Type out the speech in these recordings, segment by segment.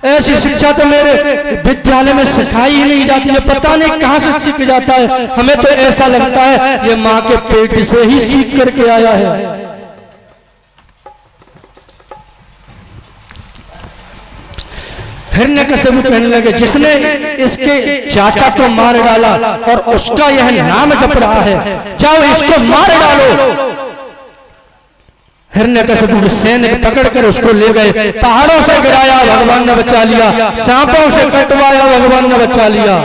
ऐसी शिक्षा तो मेरे विद्यालय में सिखाई ही नहीं जाती है, पता नहीं कहां से सीख जाता है। हमें तो ऐसा लगता है ये मां के पेट से ही सीख करके आया है। हिरण्यकशिपु कहने लगे जिसने इसके चाचा को मार डाला और उसका यह नाम जप रहा है, जाओ इसको मार डालो। हिरण्यकशिपु की सैनिक पकड़कर उसको ले गए, पहाड़ों से गिराया, भगवान ने बचा लिया, सांपों से कटवाया, भगवान ने बचा लिया,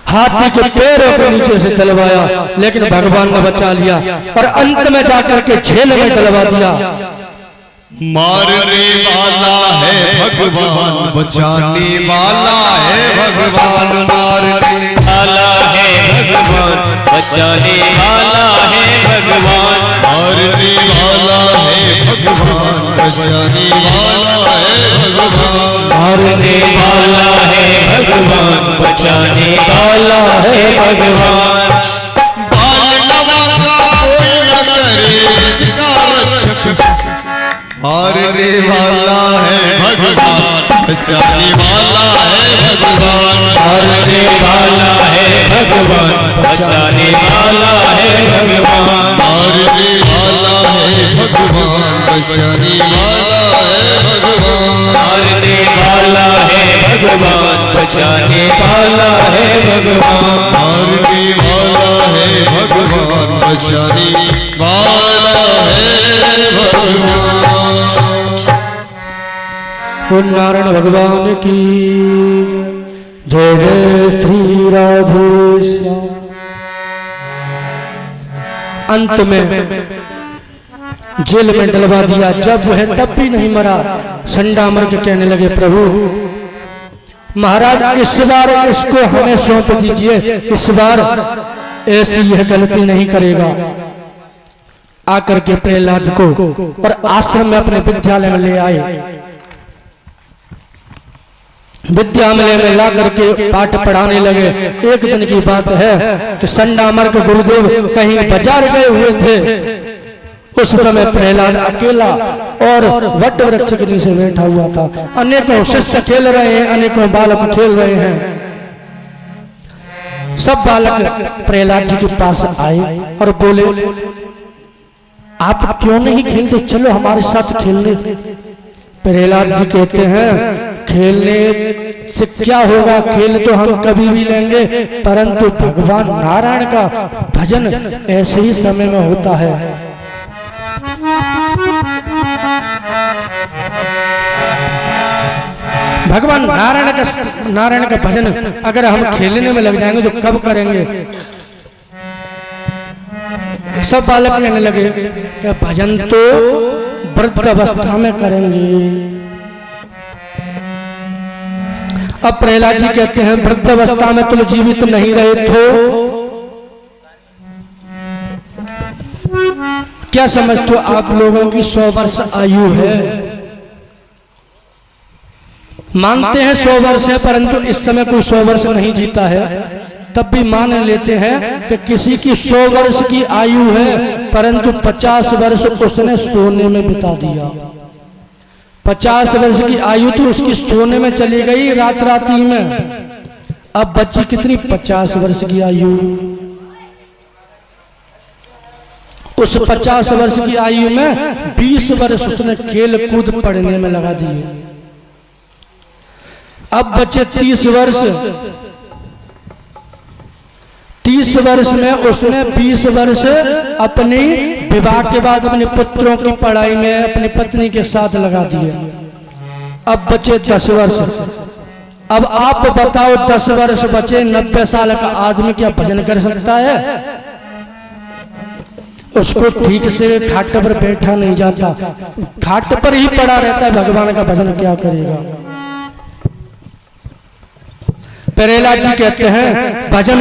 हाथी के पैरों के नीचे से डलवाया, लेकिन भगवान ने बचा लिया और अंत में जाकर के झेल में डलवा दिया। मारने वाला है भगवान, बचाने वाला है भगवान, मारने वाला है भगवान, बचाने वाला है भगवान, मारने वाला है भगवान, बचाने वाला है भगवान, मारने वाला है भगवान, बचाने वाला है भगवान। बाल नवा का कोई न करे इसका रक्षक, मारने वाला है भगवान, बचाने वाला है भगवान, मारने वाला है भगवान, बचाने वाला है भगवान, मारने वाला है भगवान, बचाने वाला है भगवान, मारने वाला है भगवान, बचाने वाला है भगवान, मारने वाला है भगवान, बचाने वाला है भगवान। नारायण भगवान की जय जय श्री राधे श्याम। अंत में जेल में डलवा दिया, जब वह तब भी नहीं मरा। संडामर के कहने लगे प्रभु महाराज इस बार इसको हमें सौंप दीजिए, इस बार ऐसी यह गलती नहीं करेगा। आकर के प्रहलाद को और आश्रम में अपने विद्यालय में ले आए। विद्यालय में ला करके पाठ पढ़ाने लगे। एक दिन की बात है कि संडामर के गुरुदेव कहीं बाजार गए हुए थे। उस समय प्रहलाद अकेला और वट वृक्ष के नीचे बैठा हुआ था। अनेकों शिष्य खेल रहे हैं, अनेकों बालक खेल रहे हैं। सब बालक प्रहलाद जी के पास आए और बोले आप क्यों नहीं खेलते, चलो हमारे साथ खेलने। प्रहलाद जी कहते हैं खेलने से क्या होगा, खेल तो हम कभी भी लेंगे, परंतु भगवान नारायण का भजन ऐसे ही समय में होता है। भगवान नारायण का भजन अगर हम खेलने में लग जाएंगे तो कब करेंगे। सब बालक कहने लगे कि भजन तो वृद्ध अवस्था में करेंगे। अब प्रहलाद जी कहते हैं वृद्ध अवस्था में तुम जीवित नहीं रहे तो क्या समझते हो आप लोगों की 100 वर्ष आयु है। मानते हैं 100 वर्ष है, परंतु इस समय कोई 100 वर्ष नहीं जीता है। तब भी मान लेते हैं कि किसी की 100 वर्ष की आयु है, परंतु 50 वर्ष उसने सोने में बिता दिया। 50 वर्ष की आयु तो उसकी सोने में चली गई रात राती में। अब बच्ची कितनी 50 वर्ष की आयु। उस 50 वर्ष की आयु में 20 वर्ष उसने खेल कूद पढ़ने में लगा दिए। अब बच्चे 30 वर्ष, 30 वर्ष में उसने 20 वर्ष अपनी विवाह के बाद अपने पुत्रों की पढ़ाई में अपनी पत्नी के साथ लगा दिए। अब बचे 10 वर्ष। अब आप बताओ 10 वर्ष बचे, 90 साल का आदमी क्या भजन कर सकता है। उसको ठीक से खाट पर बैठा नहीं जाता, खाट पर ही पड़ा रहता है, भगवान का भजन क्या करेगा। प्रहलाद जी कहते हैं भजन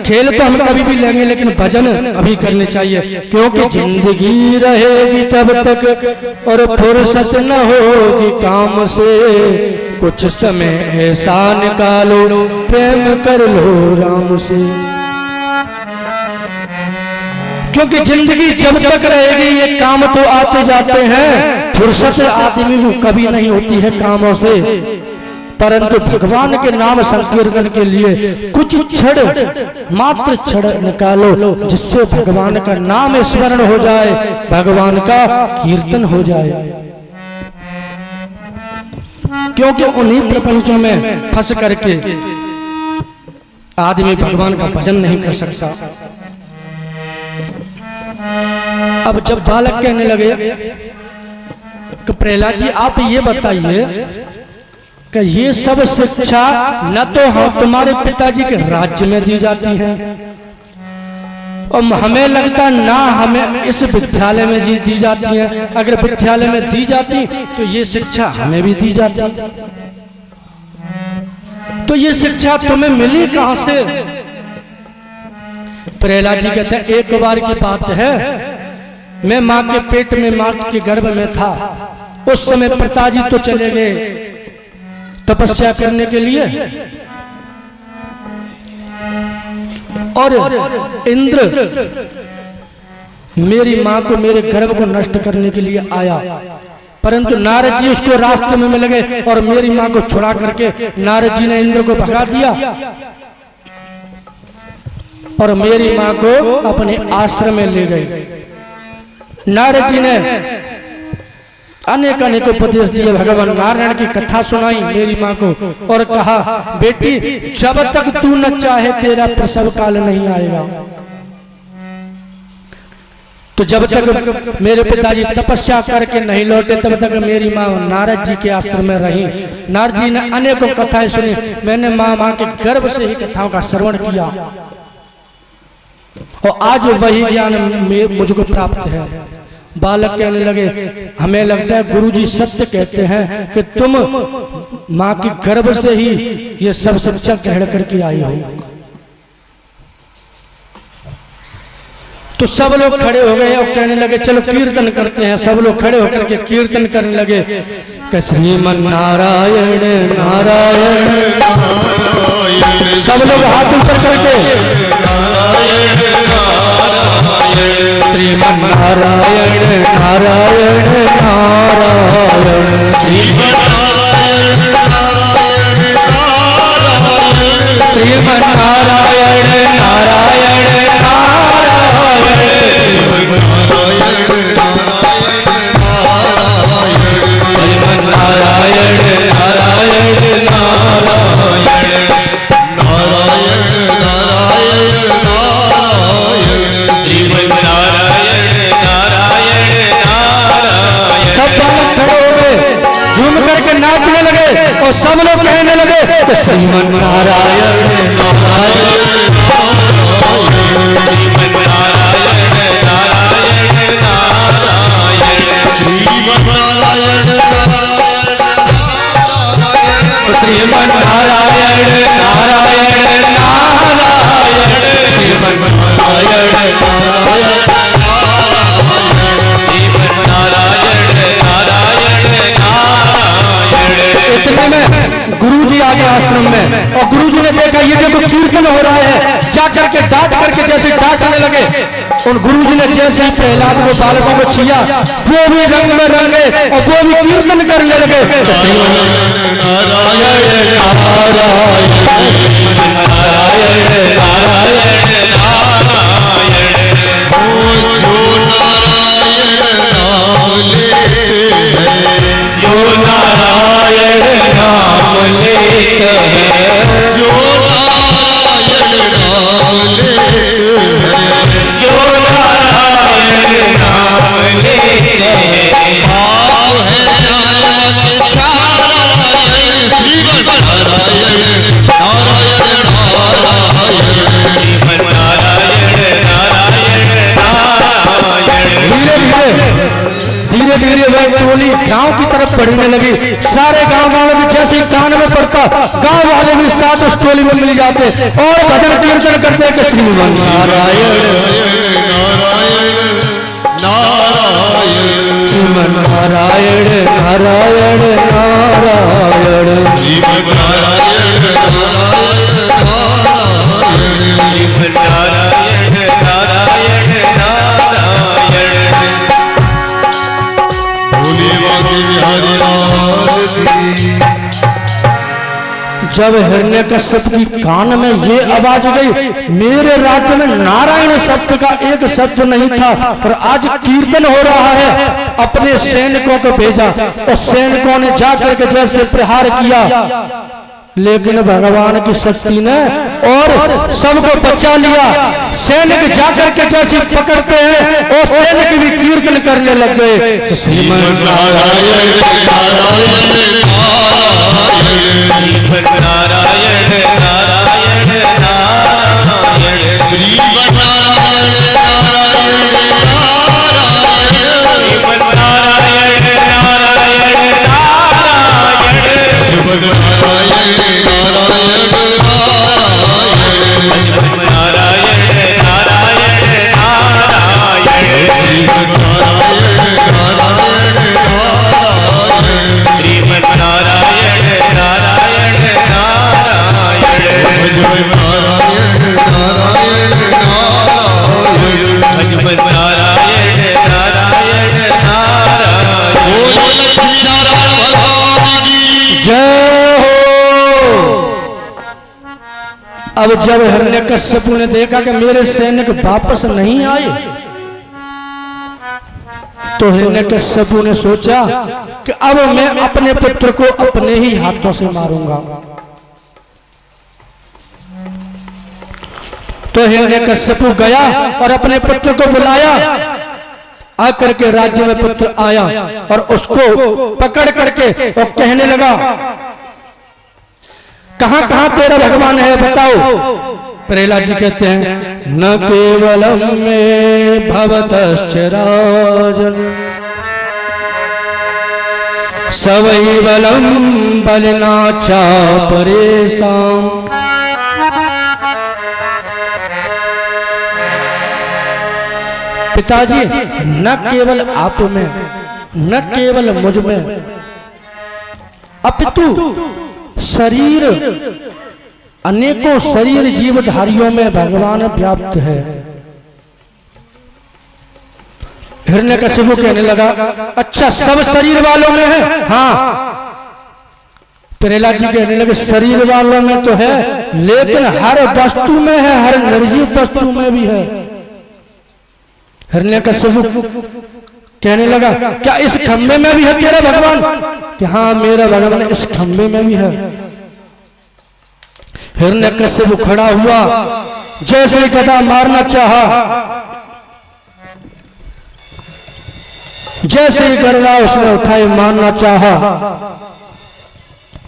खेल तो हम कभी भी लेंगे, लेकिन भजन अभी करने चाहिए, क्योंकि जिंदगी रहेगी तब तक और फुर्सत न होगी काम से। कुछ समय ऐसा निकालो प्रेम कर लो राम से, क्योंकि जिंदगी जब तक रहेगी ये काम तो आते जाते हैं। फुर्सत आदमी को कभी नहीं होती है कामों से, परंतु भगवान के नाम संकीर्तन के लिए कुछ क्षण, मात्र क्षण निकालो जिससे भगवान का नाम स्मरण हो जाए, भगवान का कीर्तन हो जाए। क्योंकि उन्हीं प्रपंचों में फंस करके आदमी भगवान का भजन नहीं कर सकता। अब जब बालक कहने लगे कि प्रहलाद जी आप ये बताइए कि ये सब शिक्षा न तो हम तुम्हारे पिताजी के राज्य में दी जाती है, और हमें लगता ना हमें इस विद्यालय में दी जाती है। अगर विद्यालय में दी जाती तो ये शिक्षा हमें भी दी जाती, तो ये शिक्षा तुम्हें मिली कहां से? प्रहलाद जी कहते हैं एक बार की बात है, मैं माँ के पेट में, माँ के गर्भ में था। उस समय पिताजी तो चले गए तपस्या करने के लिए, और इंद्र मेरी माँ को, मेरे गर्भ को नष्ट करने के लिए आया, परंतु नारद जी उसको रास्ते में मिल गए और मेरी माँ को छुड़ा करके नारद जी ने इंद्र को भगा दिया और मेरी माँ को अपने आश्रम में ले गए। नारद जी ने अनेक अनेक उपदेश दिए, भगवान नारायण की कथा सुनाई मेरी माँ को और कहा बेटी जब तक तू न चाहे तेरा प्रसव काल नहीं आएगा। तो जब तक मेरे पिताजी तपस्या करके नहीं लौटे तब तक मेरी माँ नारद जी के आश्रम में रही। नारद जी ने अनेकों कथाएं सुनी, मैंने माँ के गर्भ से ही कथाओं का श्रवण किया और आज वही ज्ञान मुझको प्राप्त है। बालक कहने लगे हमें लगता है गुरुजी सत्य कहते हैं कि तुम माँ के गर्भ से ही ये सब शिक्षा ग्रहण करके आई हो। तो सब लोग खड़े हो गए और कहने लगे चलो कीर्तन करते हैं। सब लोग खड़े होकर के कीर्तन करने लगे कि श्रीमन नारायण नारायण नारायण। सब लोग हाथ ऊपर करके श्रीमन नारायण नारायण नारायण श्रीमन नारायण नारायण नारायण श्रीमन नारायण नारायण नाचने लगे और सब लोग कहने लगे श्रीमन नारायण नारायण श्रीमन नारायण नारायण नारायण श्रीमन नारायण नारायण इतने में गुरुजी आ गए आश्रम में और गुरुजी ने देखा ये देखो कीर्तन हो रहा है, जाकर के डांट करके जैसे डांटने लगे। और गुरुजी ने जैसे ही प्रहलाद को बालकों को छिया वो भी रंग में रंगे और वो भी कीर्तन करने लगे। जो नारायण नाम लेते हैं, जो नारायण नाम लेते हैं, जो नारायण नाम लेते हैं, पाप है नारायण नारायण श्रीमन नारायण नारायण नारायण श्रीमन नारायण नारायण नारायण। धीरे धीरे वह टोली गांव की तरफ बढ़ने लगी। सारे गांव वालों में जैसे कान में पड़ता गांव वाले भी साथ उस टोली में मिल जाते और भजन कीर्तन करते कि श्रीमन नारायण नारायण नारायण श्रीमन नारायण नारायण नारायण श्रीमन नारायण नारायण नारायण श्रीमन नारायण नारायण नारायण। बिहारी लाल की। जब हिरण्यकश्यप की कान में ये आवाज गई, मेरे राज्य में नारायण शब्द का एक शब्द नहीं था और आज कीर्तन हो रहा है, अपने सैनिकों को भेजा और सैनिकों ने जाकर के जैसे प्रहार किया, लेकिन भगवान की शक्ति ने और सबको बचा लिया। सैनिक जाकर के जैसे पकड़ते हैं और सैनिक भी कीर्तन करने लग गए। श्रीमन नारायण नारायण श्रीमन नारायण नारायण नारायण श्रीमन नारायण नारायण नारायण श्रीमन नारायण नारायण नारायण श्रीमन नारायण नारायण नारायण श्रीमन नारायण नारायण नारायण श्रीमन नारायण नारायण नारायण श्रीमन नारायण नारायण नारायण भजमन नारायण नारायण नारायण बोलो लक्ष्मी नारायण भगवान की जय हो। अब जब हिरण्यकश्यप ने देखा कि मेरे सैनिक वापस नहीं आए, तो हिरण्यकश्यप ने सोचा कि अब मैं अपने पुत्र को अपने ही हाथों से मारूंगा। तो हिरण्यकश्यप गया और अपने पुत्र को बुलाया। आकर के राज्य में पुत्र आया और उसको पकड़ करके और कहने लगा, कहां कहां तेरा भगवान है बताओ। प्रहलाद जी कहते हैं, न केवलम में भवतश्च राजन सवैवलम बलिना चापरेशाम। पिताजी, न केवल आप में, न केवल मुझ में, अपितु शरीर अनेकों शरीर जीवधारियों में भगवान व्याप्त है। हिरण्यकश्यप कहने लगा, अच्छा सब शरीर वालों में है? हाँ। प्रहलाद जी कहने लगे, शरीर वालों में तो है, लेकिन हर वस्तु में है, हर निर्जीव वस्तु में भी है। हिरण्यकश्यप कहने लगा, क्या इस खंबे में भी है तेरा भगवान? कि हाँ, मेरा भगवान इस खंबे में भी है। हिरण्यकश्यप खड़ा हुआ, जैसे ही गदा मारना चाहा, जैसे ही गदा उसने उठाई मारना चाहा,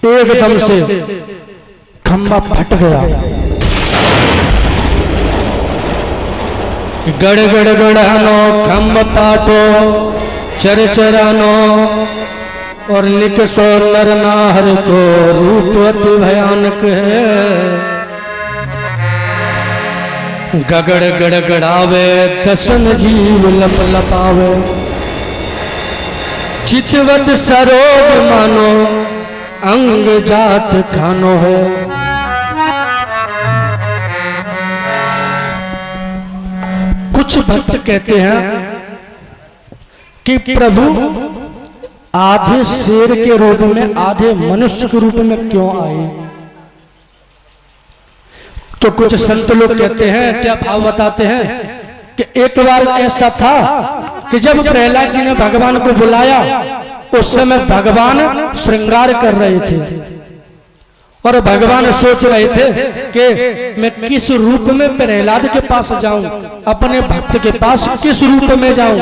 एकदम से खंबा फट गया। गड़ गड़ गड़ानो खंब पाटो चरचरानो और निकसो नर नाहर को रूप अति भयानक है। गगड़ गड़गड़ावे दसन जीव लप लपावे चितवत सरोज मानो अंग जात खानो है। कुछ भक्त कहते हैं कि प्रभु आधे शेर के रूप में आधे मनुष्य के रूप में क्यों आए? तो कुछ संत लोग कहते हैं, क्या भाव बताते हैं कि एक बार ऐसा था कि जब प्रहलाद जी ने भगवान को बुलाया, उस समय भगवान श्रृंगार कर रहे थे और भगवान सोच रहे थे कि मैं किस रूप में प्रहलाद के पास जाऊं, अपने भक्त के पास किस रूप में जाऊं।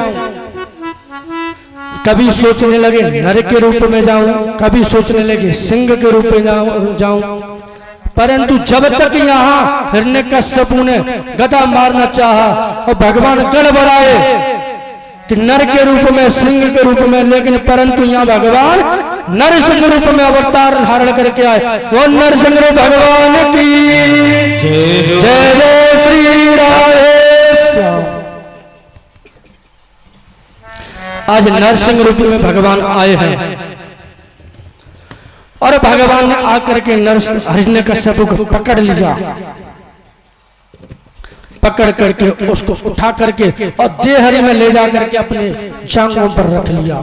कभी सोचने लगे नर के रूप में जाऊं, कभी सोचने लगे सिंह के रूप में जाऊं, परंतु जब तक यहाँ हिरण्यकश्यप ने गदा मारना चाहा और भगवान गड़बड़ाए कि नर के रूप में, सिंह के रूप में, लेकिन परंतु यहाँ भगवान नरसिंह रूप में अवतार धारण करके आए। वो नरसिंह भगवान की जय जय श्री राधे। आज नरसिंह रूप में भगवान आए हैं और भगवान ने आकर के हिरण्यकश्यप को पकड़ लिया, पकड़ करके उसको उठा करके और देहरी में ले जा करके अपने जांघों पर रख लिया।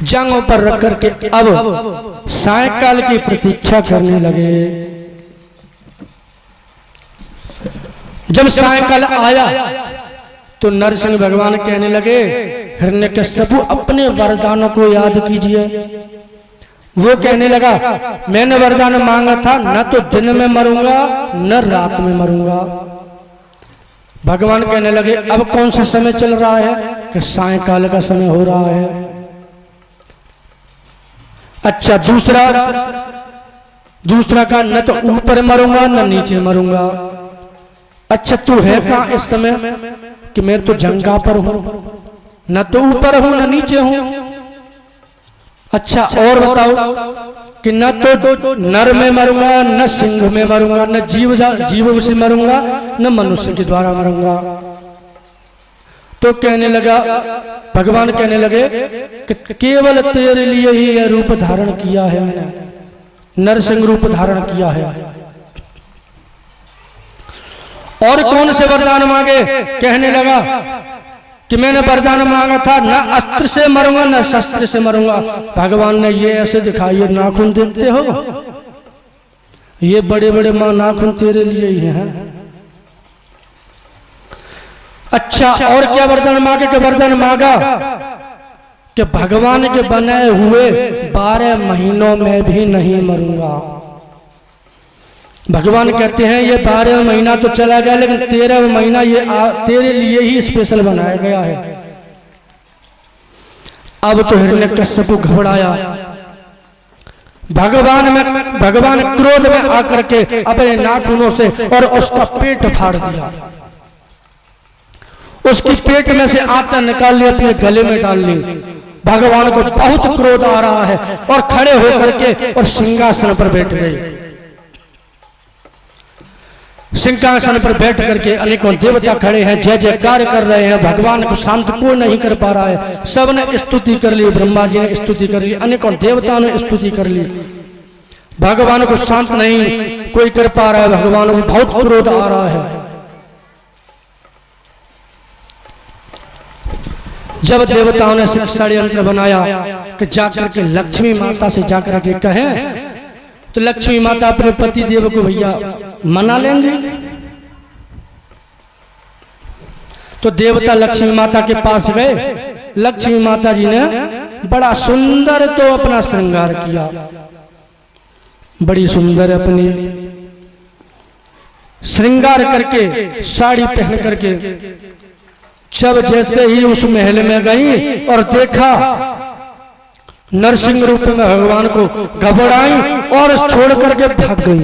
जांघों पर रख करके अब सायंकाल की प्रतीक्षा करने लगे। जब सायंकाल आया तो नरसिंह भगवान कहने लगे, हिरण्यकश्यपु अपने वरदानों को याद कीजिए। वो कहने लगा, मैंने वरदान मांगा था न तो दिन में मरूंगा न रात में मरूंगा। भगवान कहने लगे, अब कौन सा समय चल रहा है? कि सायंकाल का समय हो रहा है। अच्छा, दूसरा का न तो ऊपर मरूंगा न नीचे मरूंगा। अच्छा, तू है कहां इस समय? कि मैं तो जंगा पर हूं, न तो ऊपर हूं न नीचे हूं। अच्छा, और बताओ कि न तो नर में मरूंगा न सिंह में मरूंगा न जीव से मरूंगा न मनुष्य के द्वारा मरूंगा। तो कहने लगा, भगवान कहने लगे कि केवल तेरे लिए ही यह रूप धारण किया है, मैंने नरसिंह रूप धारण किया है। और कौन से वरदान मांगे? कहने लगा कि मैंने वरदान मांगा था न अस्त्र से मरूंगा न शस्त्र से मरूंगा। भगवान ने ये ऐसे दिखाई, नाखून देखते हो, ये बड़े बड़े मां नाखून तेरे लिए ही हैं। अच्छा, और क्या वरदान मांगे? कि वरदान मांगा कि भगवान के बनाए हुए 12 महीनों में भी नहीं मरूंगा। भगवान कहते हैं ये 12 महीना तो चला गया, लेकिन 13वां महीना ये तेरे लिए ही स्पेशल बनाया गया है। अब तो हिरण्यकश्यप घबराया। भगवान क्रोध में आकर के अपने नाखूनों से और उसका पेट फाड़ दिया। उसकी पेट में से आटा निकाल ली, अपने गले में डाल ली। भगवान को बहुत क्रोध आ रहा है और खड़े होकर के और सिंहासन पर बैठ गए। सिंहासन पर बैठ करके अनेकों देवता खड़े हैं, जय जयकार कर रहे हैं। भगवान को शांत कोई नहीं कर पा रहा है। सबने स्तुति कर ली, ब्रह्मा जी ने स्तुति कर ली, अनेकों देवताओं ने स्तुति कर ली। भगवान को शांत नहीं कोई कर पा रहा है। भगवान को बहुत क्रोध आ रहा है। जब देवताओं ने षड्यंत्र बनाया कि जाकर के लक्ष्मी माता से जाकर के कहें, तो लक्ष्मी माता अपने पति देव को भैया मना लेंगे। तो देवता लक्ष्मी माता के पास गए। लक्ष्मी माता जी ने बड़ा सुंदर तो अपना श्रृंगार किया, बड़ी सुंदर अपनी श्रृंगार करके साड़ी पहन करके जब जैसे ही उस महल में गई और देखा नरसिंह रूप में भगवान को, घबराई और छोड़ करके भाग गई।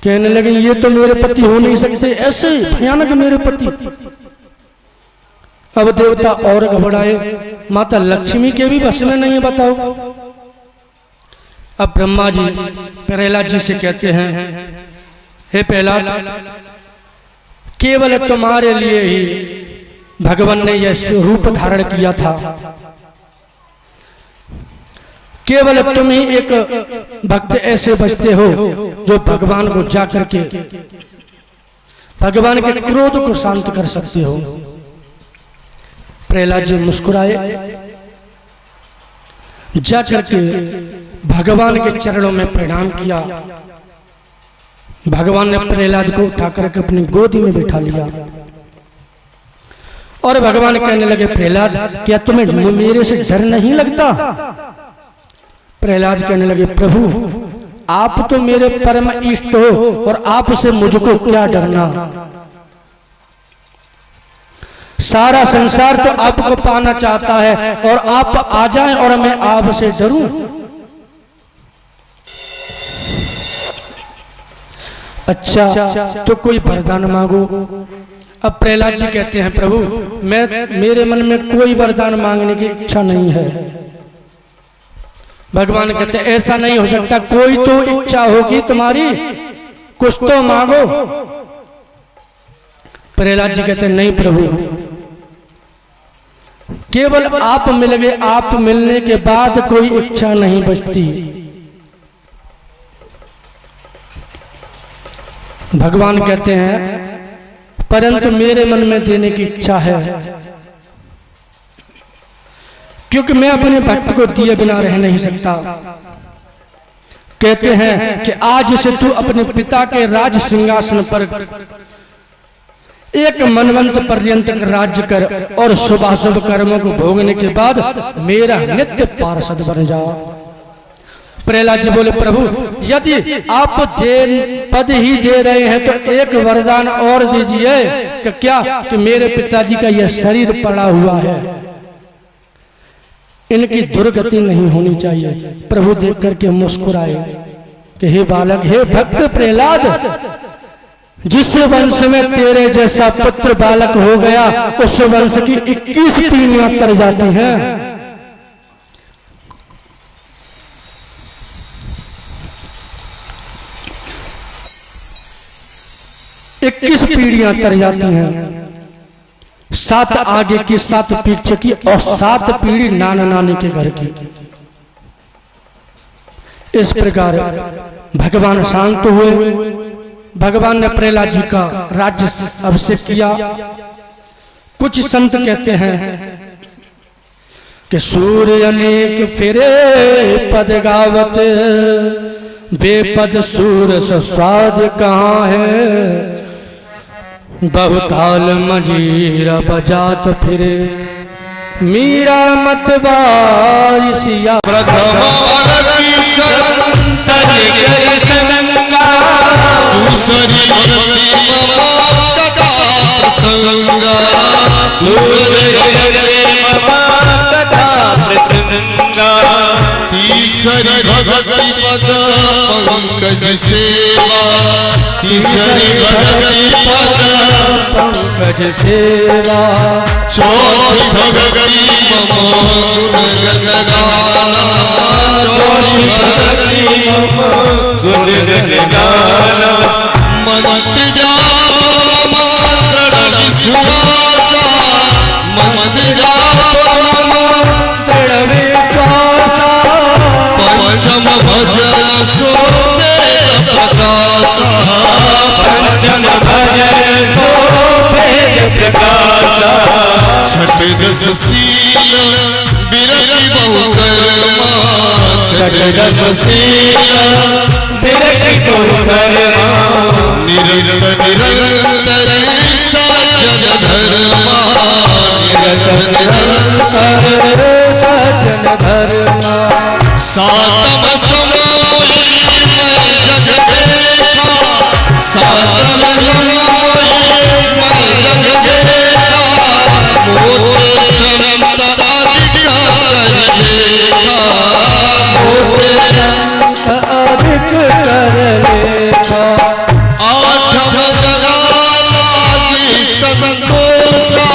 कहने लगी ये तो मेरे पति हो नहीं सकते, ऐसे भयानक मेरे पति। अब देवता और घबराए, माता लक्ष्मी के भी बस में नहीं है, बताओ। अब ब्रह्मा जी प्रहलाद जी से कहते हैं, हे प्रहलाद, केवल तुम्हारे लिए ही भगवान ने यह रूप धारण किया था। केवल तुम ही एक भक्त ऐसे बचते हो जो भगवान को जाकर के भगवान के क्रोध को शांत कर सकते हो। प्रहलाद जी मुस्कुराए, जाकर के भगवान के चरणों में प्रणाम किया। भगवान ने प्रहलाद को उठाकर के अपनी गोदी में बिठा लिया और भगवान कहने लगे, प्रहलाद क्या तुम्हें मेरे से डर नहीं लगता? प्रहलाद कहने लगे, प्रभु आप तो मेरे परम इष्ट हो और आपसे मुझको क्या डरना। सारा संसार तो आपको पाना चाहता है और आप आ जाएं और मैं आपसे डरूं। अच्छा तो कोई वरदान मांगो। अब प्रहलाद जी कहते हैं, प्रभु मेरे मन में कोई वरदान मांगने की इच्छा नहीं है। भगवान कहते हैं, ऐसा नहीं हो सकता, कोई तो इच्छा होगी तुम्हारी, कुछ तो मांगो। प्रहलाद जी कहते हैं, नहीं प्रभु, केवल आप मिल गए, आप मिलने के बाद कोई इच्छा नहीं बचती। भगवान कहते हैं, परंतु मेरे मन में देने की इच्छा है। क्योंकि मैं अपने भक्त को दिए बिना रह नहीं सकता। कहते हैं कि आज से तू अपने पिता के राज सिंहासन पर एक मनवंत पर्यंत राज्य कर और शुभाशुभ कर्मों को भोगने के बाद मेरा नित्य पार्षद बन जाओ। प्रहलाद जी बोले, प्रभु यदि आप पद ही दे रहे हैं तो एक वरदान और दीजिए कि क्या कि मेरे पिताजी का यह शरीर पड़ा हुआ है, इनकी दुर्गति नहीं होनी चाहिए। प्रभु देख करके मुस्कुराए कि हे बालक, हे भक्त प्रहलाद, जिस वंश में तेरे जैसा पुत्र बालक हो गया उस वंश की 21 पीढ़ियां तर जाती हैं। 21 पीढ़ियां तर जाती हैं, 7 आगे की, 7 पीछे की और 7 पीढ़ी नाना नानी के घर की। इस प्रकार भगवान शांत हुए। भगवान ने प्रहलाद जी का राज्य अभिषेक किया। कुछ संत कहते हैं कि सूर्य अनेक फिरे पद गावत, बेपद सूर स्वाद कहाँ है, बहुताल मजीरा बजात फिरे, मीरा मतवारी सिया। प्रथम भक्ति संतन कर संगा, दूसरी भक्ति मम कथा प्रसंगा, दूसरी भक्ति मम कथा प्रसंगा, तीसरी भक्ति पद पंकज सेवा, तीसरी भक्ति पद पंकज सेवा, चौथी भक्ति मम गुण गाना, चौथी भक्ति मम गुण गाना, मंत्र जाप मंत्र विश्वासा, मंत्र जाप मंत्र विश्वासा, पंचम भजन सो वेद प्रकाशा, पंचम भजन सो वेद प्रकाशा, छठ दस शील बिरति बहु कर्मा, छठ दस शील बिरति बहु कर्मा, निरंतर निरंतर सज्जन धर्मा, निरंतर निरंतर सज्जन धर्मा, सातम समोई मैं जग देखा, सातम समोई मैं जग देखा, मोते संत अधिक कर लेखा, मोते संत अधिक कर लेखा, आठम जगा लागी संतोषा,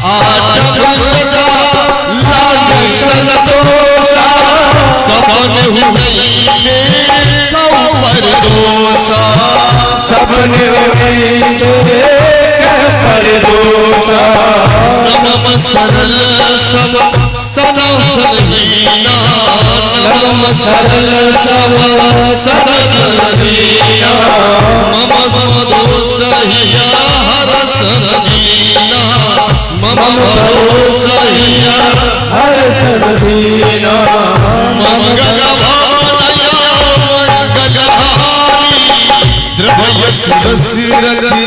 आठम जगा लागी संतोषा, सबन हुई पर दोषा, सबन हुई पर दोषा, नम सरल सब सनम सलहीना, नम सरल सब सनम दीना, मम दोष हिया हरस दीना, मम दोष हिया हरस दीना, मंगल द्रव्य सुदसिरति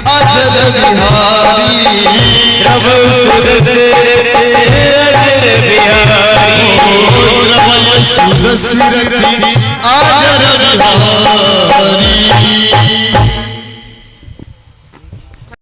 अजर बिहारी, द्रव्य सुदसिरति अजर बिहारी, द्रव्य सुदसिरति अजर बिहारी,